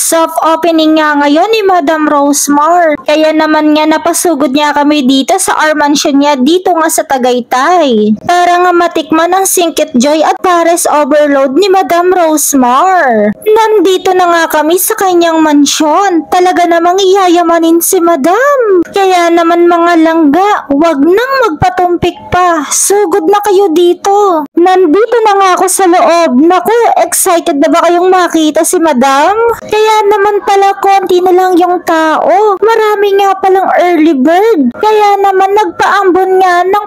Soft opening nga ngayon ni Madam Rosemar. Kaya naman nga napasugod niya kami dito sa our mansion niya dito nga sa Tagaytay. Para nga matikman ang Singkit Joy at Pares Overload ni Madam Rosemar. Nandito na nga kami sa kanyang mansyon. Talaga namang iyayamanin si Madam. Kaya naman mga langga, wag nang magpatumpik pa. Sugod na kayo dito. Nandito na nga ako sa loob. Naku, excited na ba kayong makita si Madam? Kaya naman pala konti na lang yung tao. Marami nga palang early bird. Kaya naman nagpaambon nga ng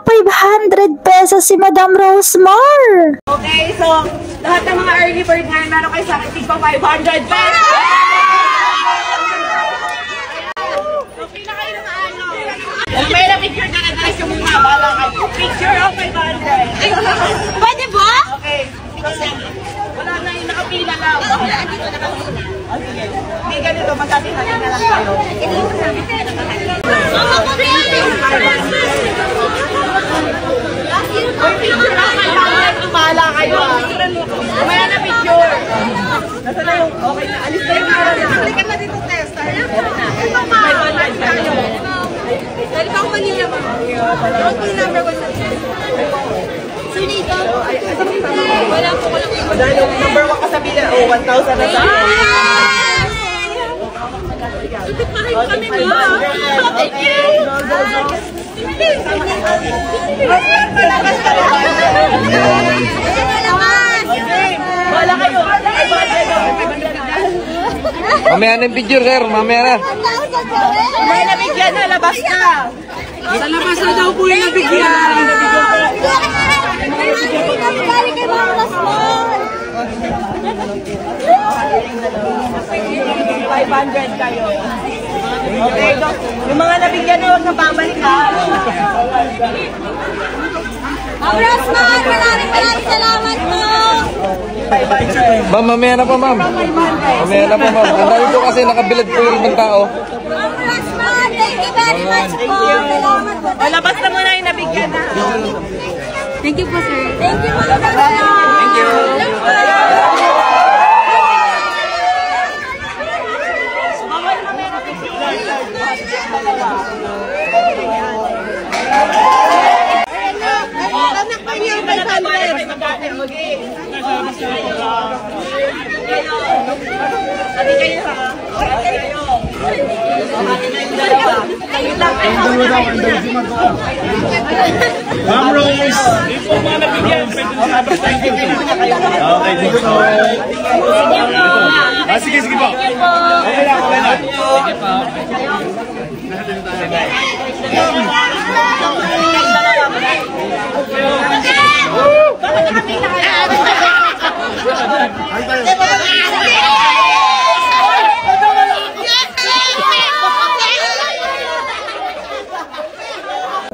500 pesos si Madam Rosemar. Okay, so lahat ng mga early bird ngayon meron kayo sa akin tigpa 500 pesos. Okay na kayo ng ano. May na picture ka na guys yung mukha. Bala kayo. Picture of 500. Pwede ba? Okay. Wala na yung nakapila lang. Dito nakapila. Sige. Hindi ganito. Magkatihanin na lang kayo. Uy, picture lang kayo. Bala kayo ah. Umaya na picture. Nasa na yung okay na. Alis na yung araw na. Balikan na dito tester. Ito ma. 500 kayo. Dahil pa ako Manila ma. Don't be number 1 sa Sunito. Wala po ko lang. Dahil yung number 1 kasabihin na. 1,000 na sa ipit pa kayo kami ma. Thank you. Malakas ka rin. Wala kayo. Mamaya na yung picture, sir. Mamaya na. May nabigyan na. Labas na. Sa labas na daw po yung nabigyan. Galing kay Mama Lasmar. 500 kayo. Okay, yung mga nabigyan na huwag na pabalik ha. Mama Lasmar, maraming salamat po. 500. Ma'am, mamaya na pa, ma'am. Mamaya na pa, ma'am. Ang dami po kasi nakabilad po yung ibang tao. Mama Lasmar, thank you very much po. Salamat po. O, labas na muna yung nabigyan na. Thank you po, sir. Thank you, Mama Lasmar. Thank you. Anak kami yung 500. Sabi kayo ha. Okay kayo. Ma'am Rose, ito po mga nabigyan. Thank you. Okay, thank you. Sige po. Okay lang, okay lang. Sige po.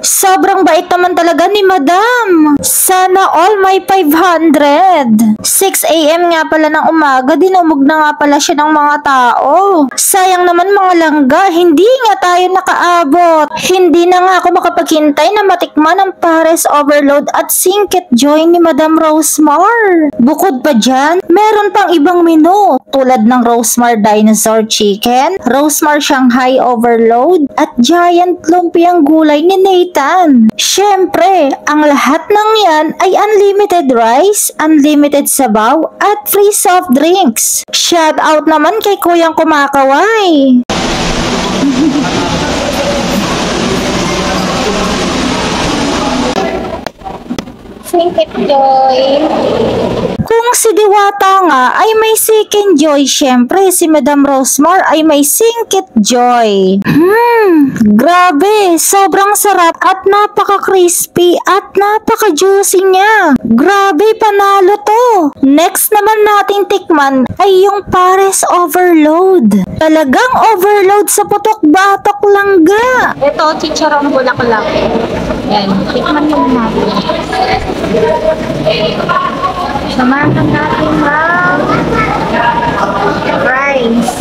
Sobrang bait naman talaga ni Madam. Sana all may 500. 6 AM nga pala ng umaga, dinumog na nga pala siya ng mga tao. Sayang naman mga langga, hindi nga tayo nakaabot. Hindi na nga ako makapaghintay na matikman ang Pares Overload at Singkit Joy ni Madam Rosemar. Bukod pa dyan, meron pang ibang menu tulad ng Rosemar Dinosaur Chicken, Rosemar Shanghai Overload at Giant Lumpiang Gulay ni Nathan. Syempre, ang lahat ng yan ay unlimited rice, unlimited sabaw at free soft drinks. Shout out naman kay Kuyang Kumakaway. Singkit Joy. Kung si Diwata nga ay may Second Joy, syempre si Madam Rosemar ay may Singkit Joy. Grabe, sobrang sarap at napaka-crispy at napaka-juicy niya. Grabe, panalo to. Next naman nating tikman ay yung Pares Overload. Talagang overload sa putok-batok langga. Ito, chicharong bulaklak. Yan, tikman mo natin. Samahan natin ma'am. Rice.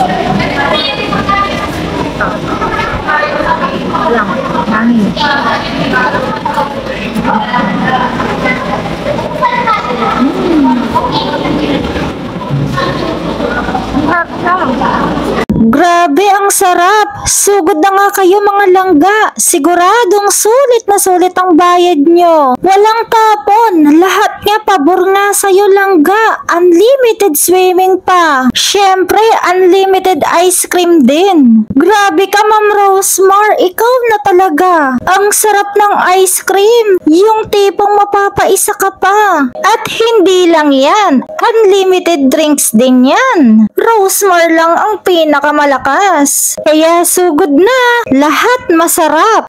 Lang, hangin. Grabe, ang sarap. Sugod na nga kayo mga langga. Siguradong sulit na sulit ang bayad nyo. Walang tapon. Lahat nga pabor nga sa'yo langga. Unlimited swimming pa. Syempre, unlimited ice cream din. Grabe ka, Ma'am Rosemar. Ikaw na talaga. Ang sarap ng ice cream. Yung tipong mapapaisa ka pa. At hindi lang yan. Unlimited drinks din yan. Rosemar lang ang pinakamalakas. Kaya sugod na. Lahat masarap.